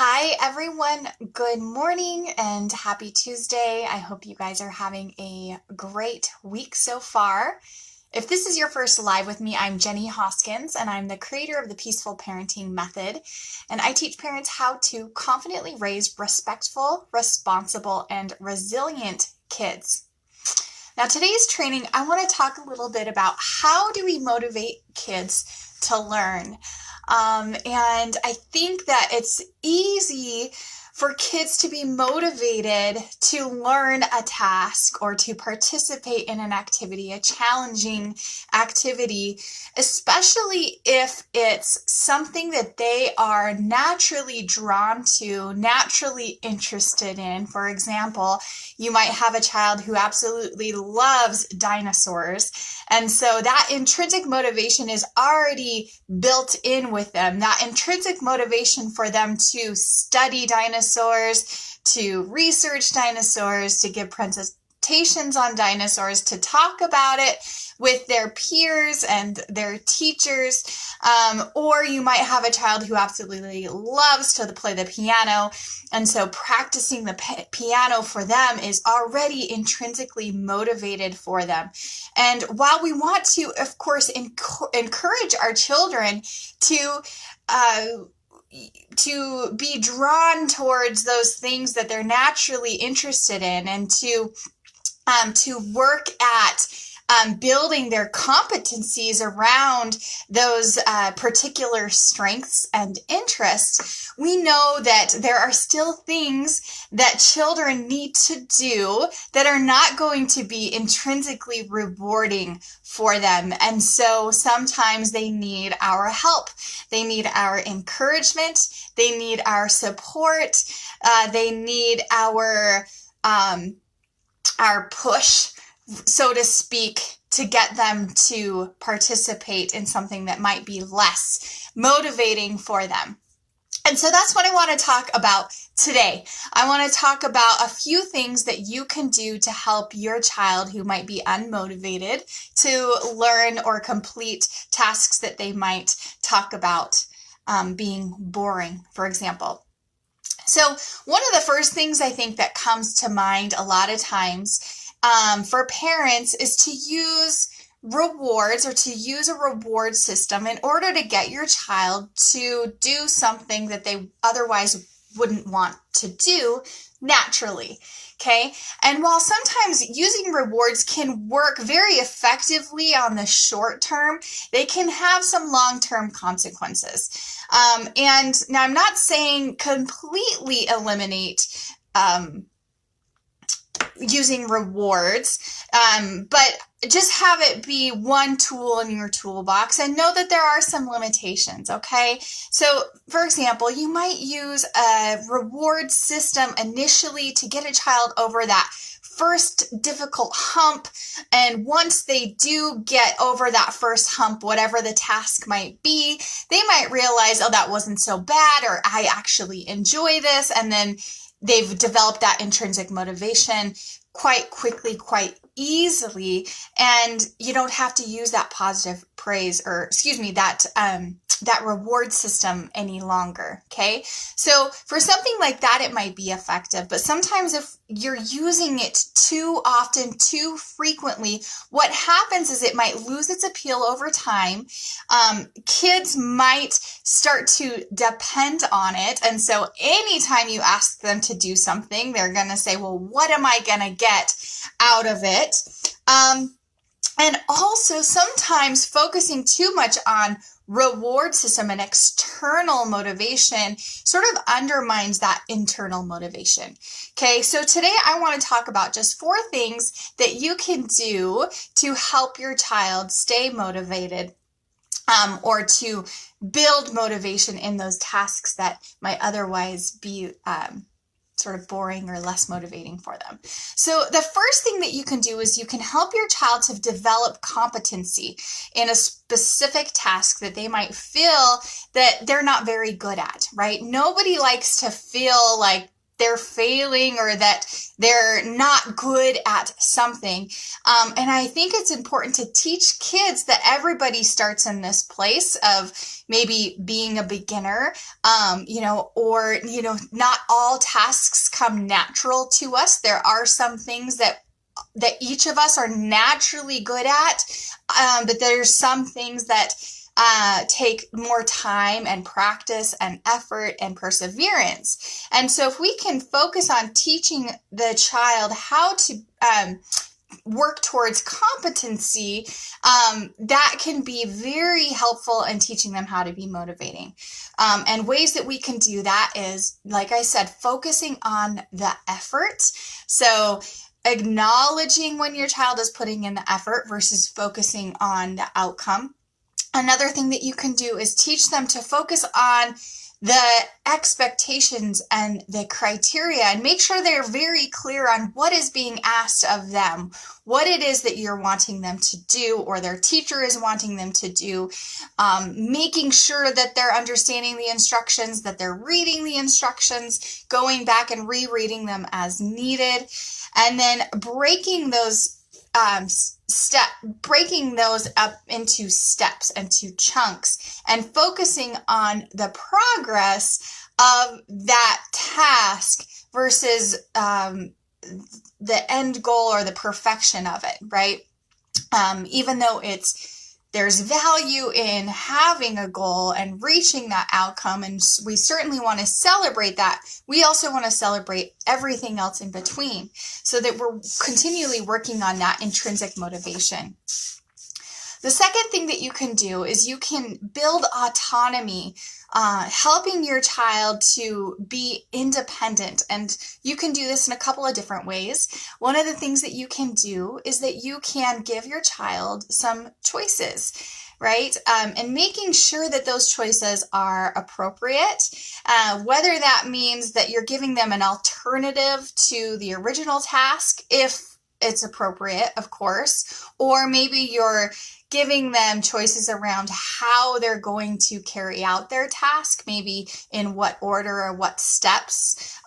Hi, everyone. Good morning and happy Tuesday. I hope you guys are having a great week so far. If this is your first live with me, I'm Jenny Hoskins, and I'm the creator of the Peaceful Parenting Method. And I teach parents how to confidently raise respectful, responsible, and resilient kids. Now, today's training, I want to talk a little bit about how do we motivate kids to learn. And I think that it's easy for kids to be motivated to learn a task or to participate in an activity, a challenging activity, especially if it's something that they are naturally drawn to, naturally interested in. For example, you might have a child who absolutely loves dinosaurs. And so that intrinsic motivation is already built in with them. That intrinsic motivation for them to study dinosaurs, to research dinosaurs, to give presentations on dinosaurs, to talk about it with their peers and their teachers. Or you might have a child who absolutely loves to play the piano. And so practicing the piano for them is already intrinsically motivated for them. And while we want to, of course, encourage our children to be drawn towards those things that they're naturally interested in, and to work at building their competencies around those particular strengths and interests, we know that there are still things that children need to do that are not going to be intrinsically rewarding for them. And so sometimes they need our help. They need our encouragement. They need our support. They need our push, so to speak, to get them to participate in something that might be less motivating for them. And so that's what I want to talk about today. I want to talk about a few things that you can do to help your child who might be unmotivated to learn or complete tasks that they might talk about being boring, for example. So one of the first things I think that comes to mind a lot of times for parents is to use rewards, or to use a reward system in order to get your child to do something that they otherwise wouldn't want to do naturally. Okay. And while sometimes using rewards can work very effectively on the short term, they can have some long-term consequences. And now I'm not saying completely eliminate using rewards, but just have it be one tool in your toolbox, and know that there are some limitations, okay? So, for example, you might use a reward system initially to get a child over that first difficult hump, and once they do get over that first hump, whatever the task might be, they might realize, oh, that wasn't so bad, or I actually enjoy this, and then they've developed that intrinsic motivation quite quickly, quite easily, and you don't have to use that positive praise, or that reward system any longer. Okay. So for something like that, it might be effective, but sometimes if you're using it too often, too frequently, what happens is it might lose its appeal over time. Kids might start to depend on it. And so anytime you ask them to do something, they're going to say, well, what am I going to get out of it? And also sometimes focusing too much on reward system and external motivation sort of undermines that internal motivation. Okay, so today I want to talk about just 4 things that you can do to help your child stay motivated, or to build motivation in those tasks that might otherwise be sort of boring or less motivating for them. So the first thing that you can do is you can help your child to develop competency in a specific task that they might feel that they're not very good at, right? Nobody likes to feel like they're failing or that they're not good at something. And I think it's important to teach kids that everybody starts in this place of maybe being a beginner, or, not all tasks come natural to us. There are some things that each of us are naturally good at, but there's some things that take more time and practice and effort and perseverance. And so if we can focus on teaching the child how to work towards competency, that can be very helpful in teaching them how to be motivating. And ways that we can do that is, like I said, focusing on the effort. So acknowledging when your child is putting in the effort versus focusing on the outcome. Another thing that you can do is teach them to focus on the expectations and the criteria and make sure they're very clear on what is being asked of them, what it is that you're wanting them to do or their teacher is wanting them to do, making sure that they're understanding the instructions, that they're reading the instructions, going back and rereading them as needed, and then breaking those up into steps and to chunks and focusing on the progress of that task versus the end goal or the perfection of it, right? Even though there's value in having a goal and reaching that outcome, and we certainly want to celebrate that, we also want to celebrate everything else in between so that we're continually working on that intrinsic motivation. The second thing that you can do is you can build autonomy, helping your child to be independent. And you can do this in a couple of different ways. One of the things that you can do is that you can give your child some choices, right? And making sure that those choices are appropriate, whether that means that you're giving them an alternative to the original task, if it's appropriate, of course, or maybe you're giving them choices around how they're going to carry out their task, maybe in what order or what steps.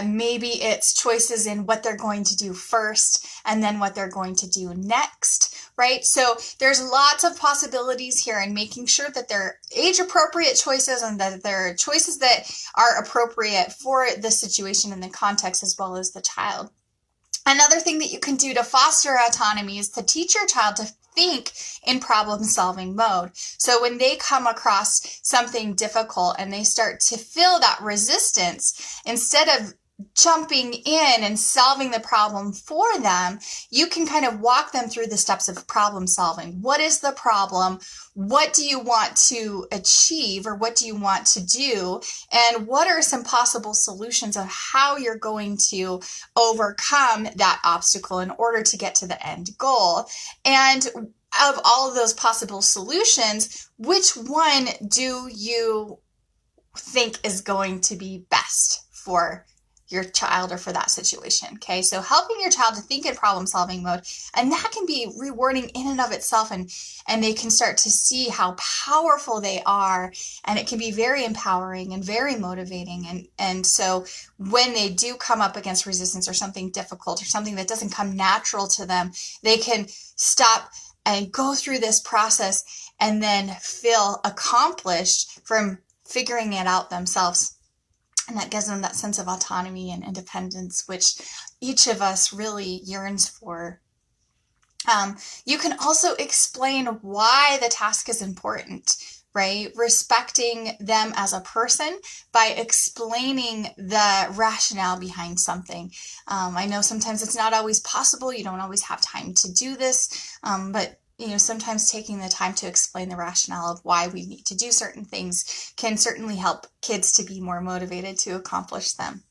Maybe it's choices in what they're going to do first and then what they're going to do next, right? So there's lots of possibilities here in making sure that they're age-appropriate choices and that they're choices that are appropriate for the situation and the context as well as the child. Another thing that you can do to foster autonomy is to teach your child to think in problem-solving mode. So when they come across something difficult and they start to feel that resistance, instead of jumping in and solving the problem for them, you can kind of walk them through the steps of problem solving. What is the problem? What do you want to achieve or what do you want to do? And what are some possible solutions of how you're going to overcome that obstacle in order to get to the end goal? And of all of those possible solutions, which one do you think is going to be best for your child or for that situation? Okay, so helping your child to think in problem-solving mode, and that can be rewarding in and of itself, and they can start to see how powerful they are, and it can be very empowering and very motivating. And so when they do come up against resistance or something difficult or something that doesn't come natural to them, they can stop and go through this process and then feel accomplished from figuring it out themselves. And that gives them that sense of autonomy and independence, which each of us really yearns for. You can also explain why the task is important, right? Respecting them as a person by explaining the rationale behind something. I know sometimes it's not always possible. You don't always have time to do this, but sometimes taking the time to explain the rationale of why we need to do certain things can certainly help kids to be more motivated to accomplish them.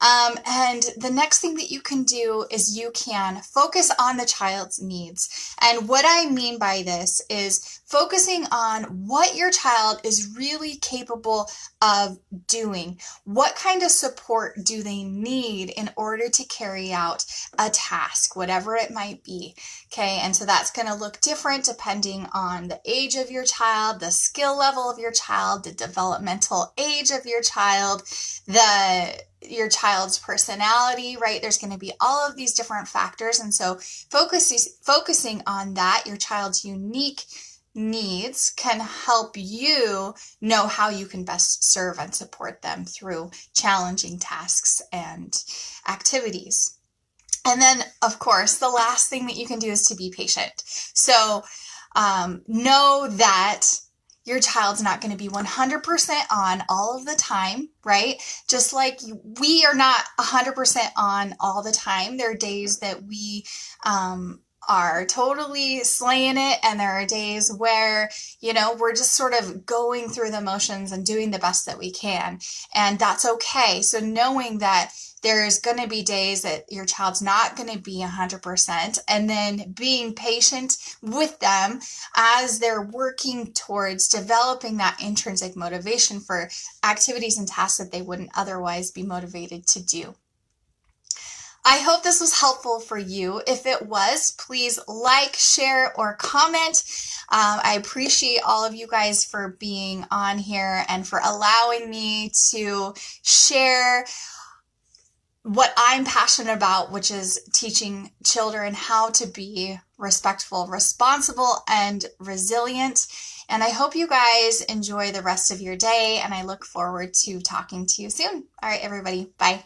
And the next thing that you can do is you can focus on the child's needs. And what I mean by this is focusing on what your child is really capable of doing. What kind of support do they need in order to carry out a task, whatever it might be? Okay, and so that's going to look different depending on the age of your child, the skill level of your child, the developmental age of your child, your child's personality, right? There's going to be all of these different factors. And so focusing on that, your child's unique needs, can help you know how you can best serve and support them through challenging tasks and activities. And then, of course, the last thing that you can do is to be patient. So know that your child's not going to be 100% on all of the time, right? Just like we are not 100% on all the time. There are days that we are totally slaying it, and there are days where, we're just sort of going through the motions and doing the best that we can, and that's okay. So knowing that there's going to be days that your child's not going to be 100%, and then being patient with them as they're working towards developing that intrinsic motivation for activities and tasks that they wouldn't otherwise be motivated to do. I hope this was helpful for you. If it was, please like, share, or comment. I appreciate all of you guys for being on here and for allowing me to share what I'm passionate about, which is teaching children how to be respectful, responsible, and resilient. And I hope you guys enjoy the rest of your day, and I look forward to talking to you soon. All right, everybody, bye.